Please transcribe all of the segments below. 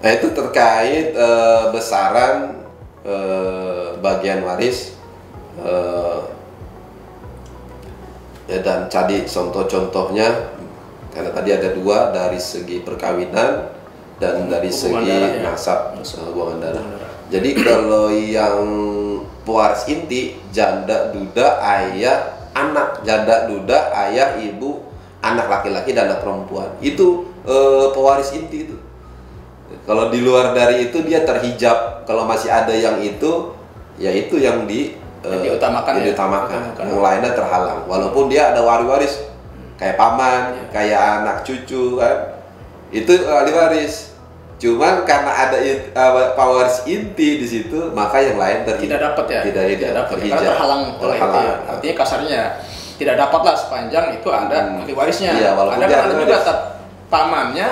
Nah itu terkait besaran bagian waris ya, dan tadi contoh-contohnya karena tadi ada dua dari segi perkawinan dan dari hubungan segi darah, ya. nasab hubungan darah. Jadi kalau yang pewaris inti janda duda ayah anak, janda duda ayah ibu anak laki-laki dan anak perempuan itu pewaris inti itu. Kalau di luar dari itu dia terhijab. Kalau masih ada yang itu, ya itu yang diutamakan. Yang lainnya terhalang. Walaupun dia ada waris kayak paman, kayak anak cucu kan, itu ahli waris. Cuman karena ada pewaris inti di situ, maka yang lain tidak dapat ya. Tidak dapat karena terhalang oleh itu ya. Artinya kasarnya tidak dapatlah sepanjang itu ada ahli warisnya. Iya, walaupun ada juga pamannya.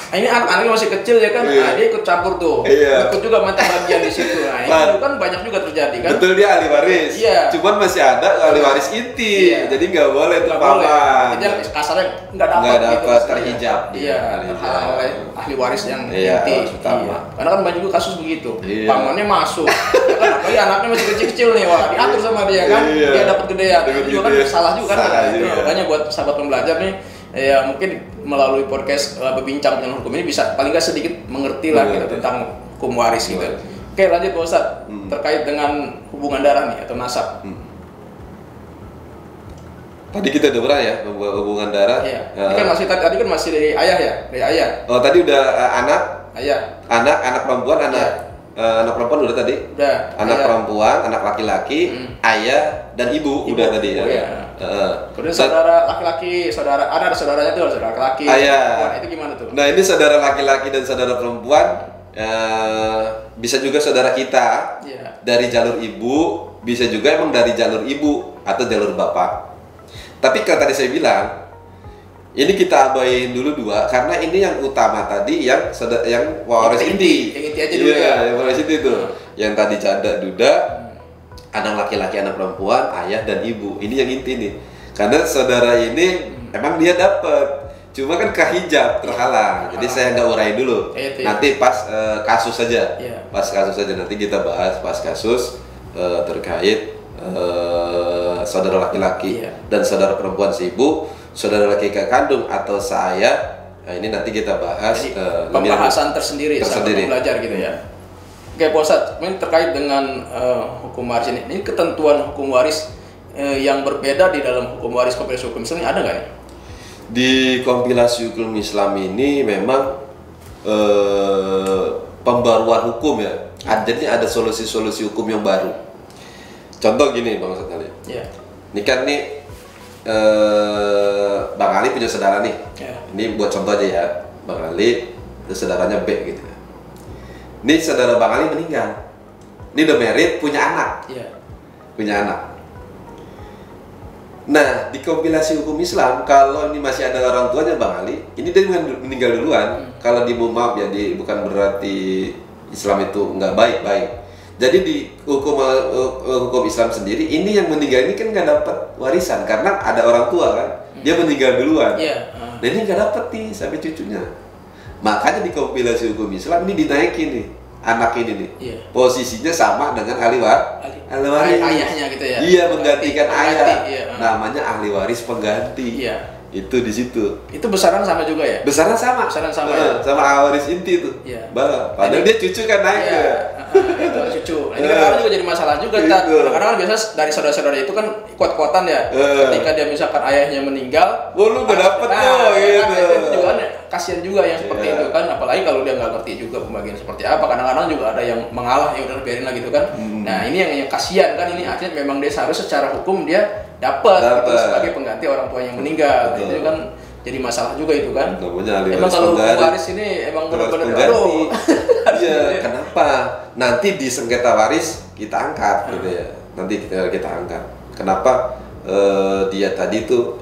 Ini anak-anaknya masih kecil ya kan, dia ikut campur tuh, ikut juga minta bagian di situ. Nah itu kan banyak juga terjadi kan. Betul, dia ahli waris. Iya. Cuman masih ada ahli waris inti, jadi nggak boleh tuh paman. Jadi kasarnya nggak dapat gitu, terhijab. Iya, terhalang oleh ahli waris yang inti. Utama. Karena kan banyak juga kasus begitu, pamannya masuk, ya kan, apalagi anaknya masih kecil-kecil nih, wah diatur sama dia kan, dia dapat gedean. Itu juga kan salah juga kan. Makanya buat sahabat pembelajar nih, ya mungkin melalui podcast berbincang tentang hukum ini bisa paling nggak sedikit mengerti lah gitu tentang hukum waris gitu. Oke, lanjut Pak Ustadz, terkait dengan hubungan darah nih atau nasab. Tadi kita udah pernah ya hubungan darah. Iya. Tadi kan masih dari ayah ya, dari ayah. Oh tadi udah anak. Ayah. Anak perempuan, anak perempuan udah tadi. Udah. Anak perempuan, anak laki-laki, ayah dan ibu udah tadi ya. Iya. Kemudian saudara laki-laki, ada saudaranya tuh, saudara laki. Ayah. Itu gimana tuh? Nah ini saudara laki-laki dan saudara perempuan bisa juga saudara kita dari jalur ibu, bisa juga emang dari jalur ibu atau jalur bapak. Tapi kalau tadi saya bilang, ini kita abain dulu dua karena ini yang utama tadi yang waris inti. Yang inti aja dulu ya. Yang waris inti itu. Yang tadi janda duda, anak laki-laki, anak perempuan, ayah dan ibu. Ini yang inti nih. Karena saudara ini emang dia dapat, cuma kan kahijab terhalang. Jadi saya nggak urain dulu. Nanti pas kasus saja. Pas kasus saja nanti kita bahas pas kasus terkait saudara laki-laki dan saudara perempuan si ibu, saudara laki-laki kandung atau saya. Nah, ini nanti kita bahas pembahasan tersendiri sama belajar gitu ya. Oke, Pak Ustadz, ini terkait dengan hukum waris ini. Ini ketentuan hukum waris yang berbeda di dalam hukum waris kompilasi hukum Islam ini ada nggak ya? Di kompilasi hukum Islam ini memang pembaruan hukum ya. Jadi ada solusi-solusi hukum yang baru. Contoh gini Bang Ustadz Ali. Ini kan nih Bang Ali punya saudara nih. Ini buat contoh aja ya. Bang Ali itu saudaranya B gitu. Ini saudara Bang Ali meninggal. Ini udah married, punya anak. Punya anak. Nah, di kompilasi hukum Islam, kalau ini masih ada orang tuanya Bang Ali, ini dia meninggal duluan. Kalau di maaf ya, bukan berarti Islam itu nggak baik-baik. Jadi di hukum Islam sendiri, ini yang meninggal ini kan nggak dapat warisan karena ada orang tua kan, dia meninggal duluan. Dan ini nggak dapat nih sampai cucunya. Makanya di kompilasi hukum Islam ini dinaikin nih anak ini nih, posisinya sama dengan ahli waris. Ayahnya gitu ya. Iya, menggantikan ayah. Namanya ahli waris pengganti. Itu di situ. Itu besaran sama juga ya? Besaran sama. Ya? Sama waris inti itu. Padahal dia cucu kan naik ya. Itu cucu. Ini kadang-kadang juga jadi masalah juga. Kadang-kadang kan biasa dari saudara-saudara itu kan kuat-kuatan ya. Ketika dia misalkan ayahnya meninggal, lu gak dapet tuh gitu. Itu juga kan kasihan juga yang seperti itu kan. Apalagi kalau dia nggak ngerti juga pembagian seperti apa. Kadang-kadang juga ada yang mengalah, ya udah biarin lah gitu kan. Nah ini yang kasihan kan. Ini artinya memang dia seharusnya secara hukum dia dapat gitu, sebagai pengganti orang tua yang meninggal. Itu kan jadi masalah juga itu kan. Emang kalau waris ini emang benar-benar aduh. Iya, kenapa? Nanti di sengketa waris kita angkat gitu ya. Nanti kita angkat. Kenapa dia tadi tuh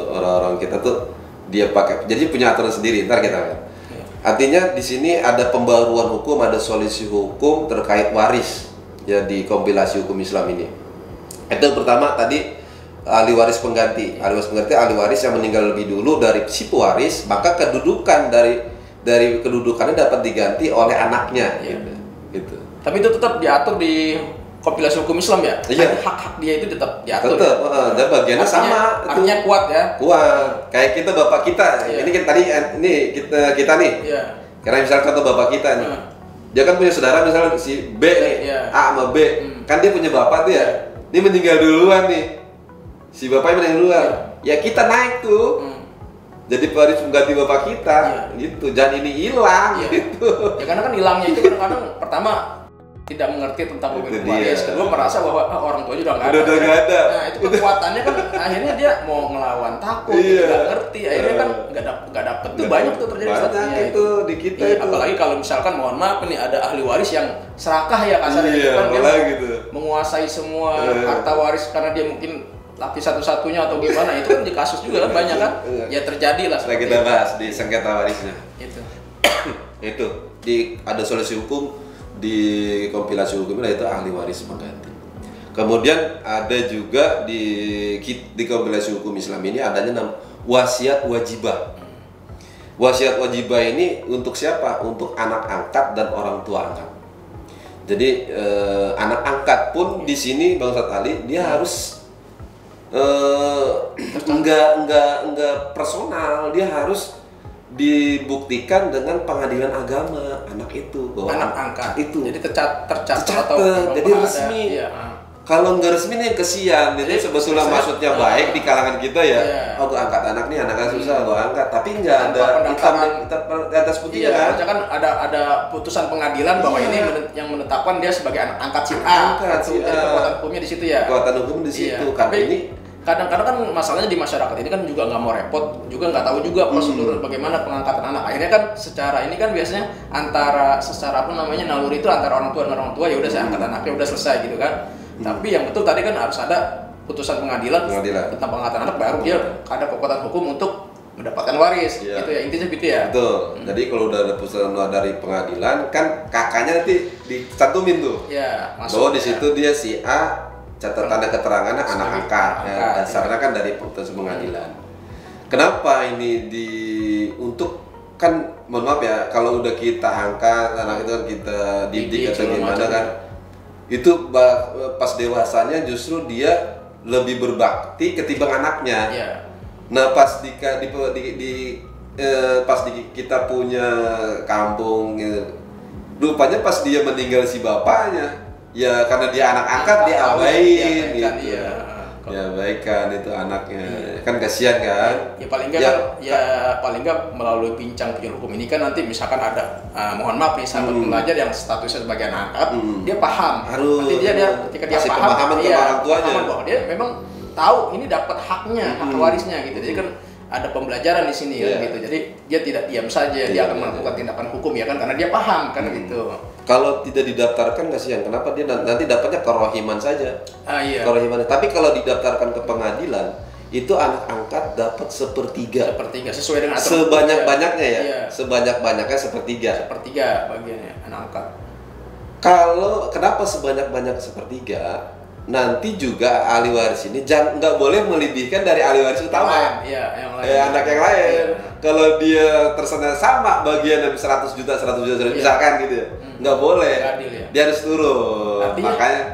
orang-orang kita tuh dia pakai, jadi punya aturan sendiri. Ntar kita lihat. Artinya di sini ada pembaruan hukum, ada solusi hukum terkait waris ya di kompilasi hukum Islam ini. Itu pertama tadi ahli waris pengganti. Ahli waris pengganti ahli waris yang meninggal lebih dulu dari si pewaris, maka kedudukan dari kedudukannya dapat diganti oleh anaknya, gitu. Tapi itu tetap diatur di kompilasi hukum Islam ya. Iya. Hak-hak dia itu tetap diatur. Tetap, dan bagiannya sama. Artinya kuat ya. Kuat. Kayak kita bapak kita. Ini kan tadi ini kita nih. Iya. Karena misalnya contoh bapak kita nih. Dia kan punya saudara misalnya si B nih, A sama B. Kan dia punya bapak tuh ya. Dia meninggal duluan nih. Si bapaknya meninggal duluan. Ya kita naik tuh. Jadi pewaris mengganti bapak kita, gitu. Jangan ini hilang, gitu. Ya karena kan hilangnya itu kadang-kadang pertama tidak mengerti tentang hukum waris, kedua merasa bahwa orang tuanya udah nggak ada. Nah itu kekuatannya kan akhirnya dia mau ngelawan takut, nggak ngerti, akhirnya kan nggak dapet tuh banyak tuh terjadi. Banyak itu di kita itu. Apalagi kalau misalkan mohon maaf nih ada ahli waris yang serakah ya kasarnya, kan dia menguasai semua harta waris karena dia mungkin laki satu-satunya atau gimana, itu kan di kasus juga kan banyak kan, ya terjadi lah. Setelah kita bahas di sengketa warisnya. Itu ada solusi hukum di kompilasi hukumnya itu ahli waris mengganti. Kemudian ada juga di kompilasi hukum Islam ini adanya wasiat wajibah. Wasiat wajibah ini untuk siapa? Untuk anak angkat dan orang tua angkat. Jadi anak angkat pun di sini Bang Ustadz Ali dia harus enggak personal, dia harus dibuktikan dengan pengadilan agama anak itu bahwa anak angkat itu jadi tercatat atau jadi resmi. Kalau nggak resmi nih kesian. Jadi sebetulnya maksudnya baik di kalangan kita ya. Oh gue angkat anak nih, anaknya susah gue angkat, tapi nggak ada hitam di atas putihnya kan. Kan ada putusan pengadilan bahwa ini yang menetapkan dia sebagai anak angkat si A. Jadi kekuatan hukumnya di situ ya. Kekuatan hukum di situ. Tapi ini kadang-kadang kan masalahnya di masyarakat ini kan juga nggak mau repot, juga nggak tahu juga prosedur bagaimana pengangkatan anak. Akhirnya kan secara ini kan biasanya secara naluri itu antara orang tua dan orang tua, ya udah saya angkat anaknya udah selesai gitu kan. Tapi yang betul tadi kan harus ada putusan pengadilan tentang pengangkatan anak, baru dia ada kekuatan hukum untuk mendapatkan waris. Gitu ya intinya gitu ya. Betul. Jadi kalau udah ada putusan dari pengadilan kan kakaknya nanti dicantumin tuh. Bahwa di situ dia si A catatan dan keterangannya anak angkat, dasarnya kan dari putusan pengadilan. Kenapa ini untuk kan mohon maaf ya, kalau udah kita angkat anak itu kan kita didik atau gimana kan, itu pas dewasanya justru dia lebih berbakti ketimbang anaknya. Nah pas kita punya kampung, rupanya pas dia meninggal si bapaknya. Ya karena dia anak angkat dia abain gitu. Ya baikkan itu anaknya. Kan kasihan kan? Ya paling enggak melalui bincang hukum ini kan nanti misalkan ada mohon maaf nih sahabat pelajar yang statusnya sebagai anak angkat, dia paham. Nanti dia ketika dia paham pemahaman ke orang tuanya bahwa dia memang tahu ini dapat haknya, hak warisnya gitu. Jadi kan ada pembelajaran di sini kan gitu. Jadi dia tidak diam saja, dia akan melakukan tindakan hukum ya kan karena dia paham kan gitu. Kalau tidak didaftarkan kasihan, kenapa dia nanti dapatnya kerohiman saja. Kerohiman. Tapi kalau didaftarkan ke pengadilan, itu anak angkat dapat sepertiga sesuai dengan sebanyak-banyaknya ya. Sebanyak-banyaknya sepertiga bagiannya anak angkat. Kalau kenapa sebanyak-banyak sepertiga? Nanti juga ahli waris ini nggak boleh melebihkan dari ahli waris utama. Anak yang lain. Kalau dia tersendat sama bagian 100 juta misalkan gitu ya, nggak boleh. Dia harus turun.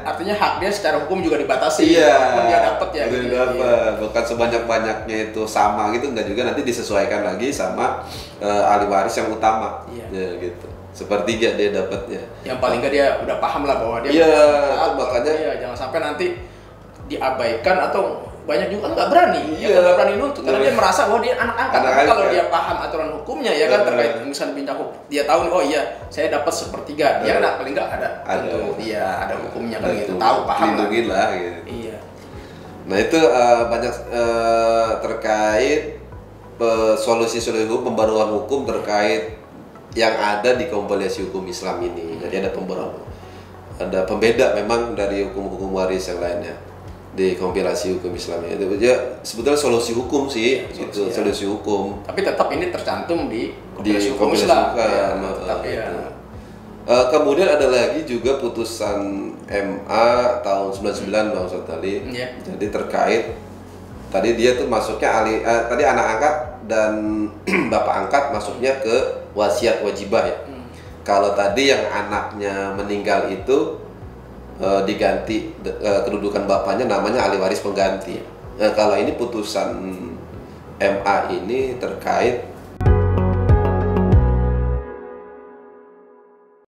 Artinya hak dia secara hukum juga dibatasi. Dia dapat ya. Bukan sebanyak-banyaknya itu sama gitu, nggak juga, nanti disesuaikan lagi sama ahli waris yang utama. Ya gitu. Sepertiga dia dapatnya. Yang paling nggak dia udah paham lah bahwa dia makanya jangan sampai nanti diabaikan atau banyak juga nggak berani, nggak berani nuntut karena dia merasa bahwa dia anak angkat. Tapi kalau dia paham aturan hukumnya ya kan terkait misalnya bincang hukum, dia tahu nih oh iya saya dapat sepertiga, dia kan paling nggak ada hukumnya kan gitu, tahu paham lah gitu. Nah itu banyak terkait solusi-solusi hukum, pembaruan hukum terkait yang ada di kompilasi hukum Islam ini. Jadi ada pembeda memang dari hukum-hukum waris yang lainnya di kompilasi hukum Islam ini. Itu sebetulnya solusi hukum sih, solusi hukum. Tapi tetap ini tercantum di kompilasi hukum Islam. Kemudian ada lagi juga putusan MA tahun 99 Bang Ustadz tadi. Jadi terkait tadi dia tuh masuknya tadi anak angkat dan bapak angkat masuknya ke wasiat wajibah ya. Kalau tadi yang anaknya meninggal itu diganti kedudukan bapaknya, namanya ahli waris pengganti. Kalau ini putusan MA ini terkait